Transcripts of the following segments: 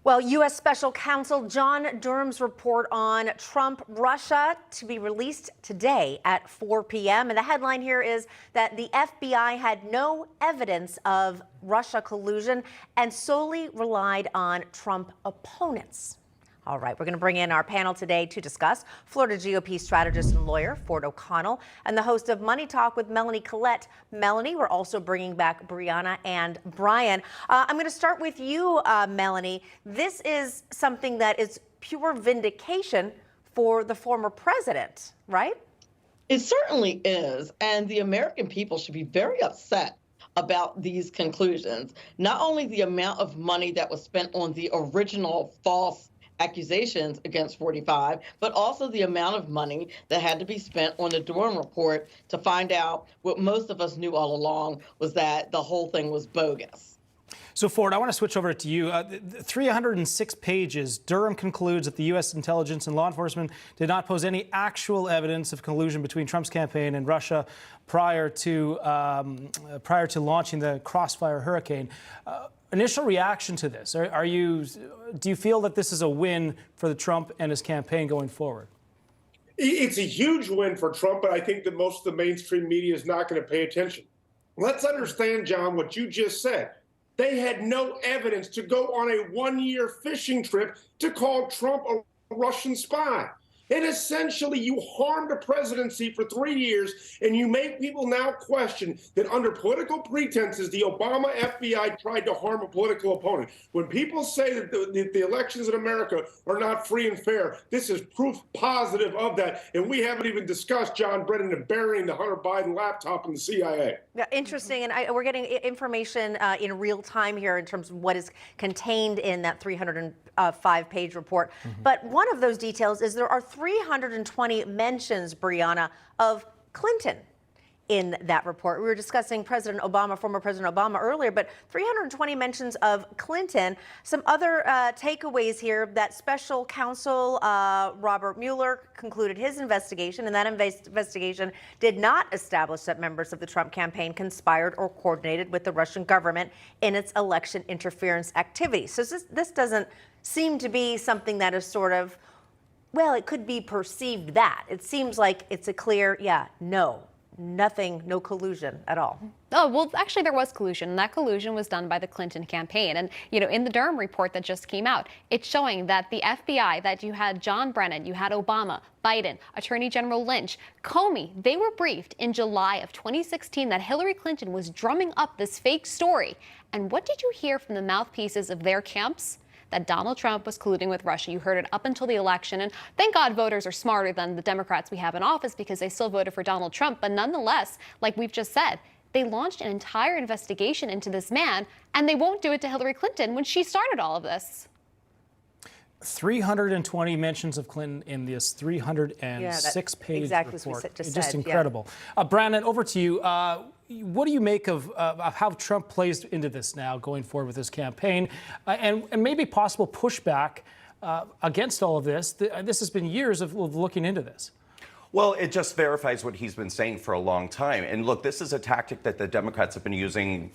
Well, U.S. Special Counsel John Durham's report on Trump-Russia to be released today at 4 p.m. And the headline here is that the FBI had no evidence of Russia collusion and solely relied on Trump opponents. All right, we're going to bring in our panel today to discuss Florida GOP strategist and lawyer Ford O'Connell and the host of Money Talk with Melanie Collette. Melanie, we're also bringing back Brianna and Brian. I'm going to start with you, Melanie. This is something that is pure vindication for the former president, right? It certainly is. And the American people should be very upset about these conclusions. Not only the amount of money that was spent on the original false accusations against 45, but also the amount of money that had to be spent on the Durham report to find out what most of us knew all along was that the whole thing was bogus. So, Ford, I want to switch over to you. 306 pages, Durham concludes that the U.S. intelligence and law enforcement did not pose any actual evidence of collusion between Trump's campaign and Russia prior to launching the Crossfire hurricane. Initial reaction to this, do you feel that this is a win for the Trump and his campaign going forward? It's a huge win for Trump, but I think that most of the mainstream media is not going to pay attention. Let's understand, John, what you just said. They had no evidence to go on a one-year fishing trip to call Trump a Russian spy. And essentially, you harmed a presidency for 3 years, and you make people now question that under political pretenses, the Obama FBI tried to harm a political opponent. When people say that the elections in America are not free and fair, this is proof positive of that. And we haven't even discussed John Brennan and burying the Hunter Biden laptop in the CIA. Yeah, interesting. And we're getting information in real time here in terms of what is contained in that 305-page report. But one of those details is there are 320 mentions, Brianna, of Clinton in that report. We were discussing President Obama, former President Obama earlier, but 320 mentions of Clinton. Some other takeaways here: that special counsel Robert Mueller concluded his investigation, and that investigation did not establish that members of the Trump campaign conspired or coordinated with the Russian government in its election interference activities. So this doesn't seem to be something that is sort of, well, it could be perceived that. It seems like it's a clear, nothing, no collusion at all. Oh, well, actually, there was collusion, and that collusion was done by the Clinton campaign. And, in the Durham report that just came out, it's showing that the FBI, that you had John Brennan, you had Obama, Biden, Attorney General Lynch, Comey, they were briefed in July of 2016 that Hillary Clinton was drumming up this fake story. And what did you hear from the mouthpieces of their camps? That Donald Trump was colluding with Russia. You heard it up until the election. And thank God voters are smarter than the Democrats we have in office because they still voted for Donald Trump. But nonetheless, like we've just said, they launched an entire investigation into this man, and they won't do it to Hillary Clinton when she started all of this. 320 mentions of Clinton in this 306-page report. Just incredible. Brandon, over to you. What do you make of how Trump plays into this now going forward with his campaign and maybe possible pushback against all of this? This has been years of looking into this. Well, it just verifies what he's been saying for a long time. And look, this is a tactic that the Democrats have been using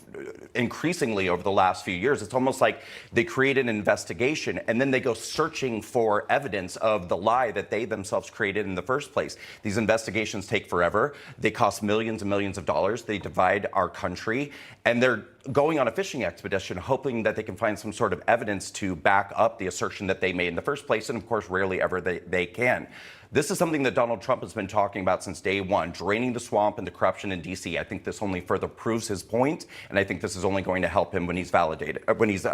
increasingly over the last few years. It's almost like they create an investigation and then they go searching for evidence of the lie that they themselves created in the first place. These investigations take forever. They cost millions and millions of dollars. They divide our country, and they're going on a fishing expedition hoping that they can find some sort of evidence to back up the assertion that they made in the first place. And of course, rarely ever they can. This is something that Donald Trump has been talking about since day one, draining the swamp and the corruption in D.C. I think this only further proves his point, and I think this is only going to help him when he's validated, when he's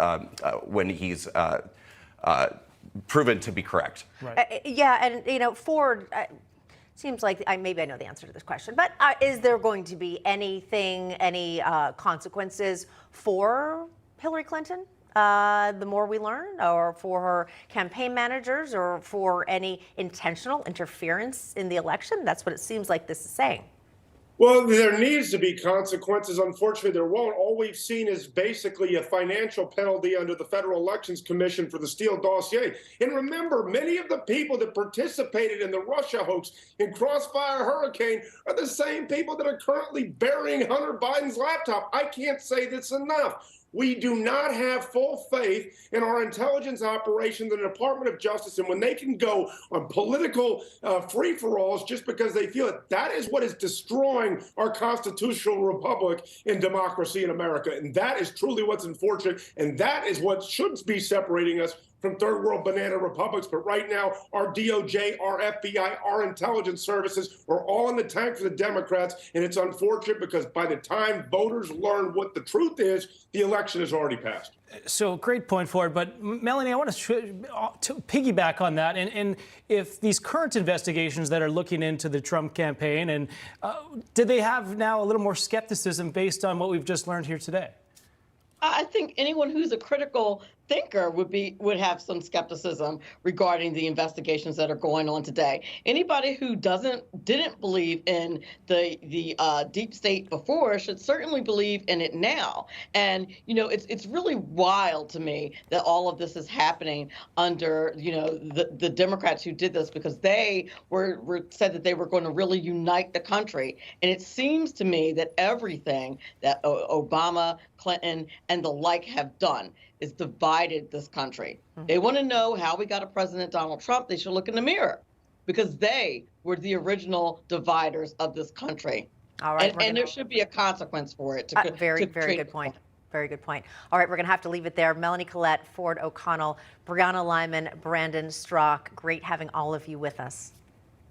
proven to be correct. Right. And Ford. Seems like maybe I know the answer to this question, but is there going to be any consequences for Hillary Clinton? The more we learn, or for her campaign managers, or for any intentional interference in the election? That's what it seems like this is saying. Well, there needs to be consequences. Unfortunately, there won't. All we've seen is basically a financial penalty under the Federal Elections Commission for the Steele dossier. And remember, many of the people that participated in the Russia hoax and Crossfire hurricane are the same people that are currently burying Hunter Biden's laptop. I can't say this enough. We do not have full faith in our intelligence operation, the Department of Justice, and when they can go on political free-for-alls just because they feel it, that is what is destroying our constitutional republic and democracy in America. And that is truly what's unfortunate, and that is what should be separating us from third world banana republics. But right now, our DOJ, our FBI, our intelligence services are all in the tank for the Democrats. And it's unfortunate because by the time voters learn what the truth is, the election is already passed. So great point forward. But Melanie, I want to piggyback on that. And if these current investigations that are looking into the Trump campaign, and did they have now a little more skepticism based on what we've just learned here today? I think anyone who's a critical thinker would have some skepticism regarding the investigations that are going on today. Anybody who didn't believe in the deep state before should certainly believe in it now. And it's really wild to me that all of this is happening under the Democrats who did this, because they were said that they were going to really unite the country. And it seems to me that everything that Obama, Clinton, and the like have done is divided this country. They want to know how we got a President Donald Trump. They should look in the mirror, because they were the original dividers of this country. All right, and there should be a consequence for it. Very good point. Very good point. All right, we're going to have to leave it there. Melanie, Collette, Ford O'Connell, Brianna Lyman, Brandon Strzok. Great having all of you with us.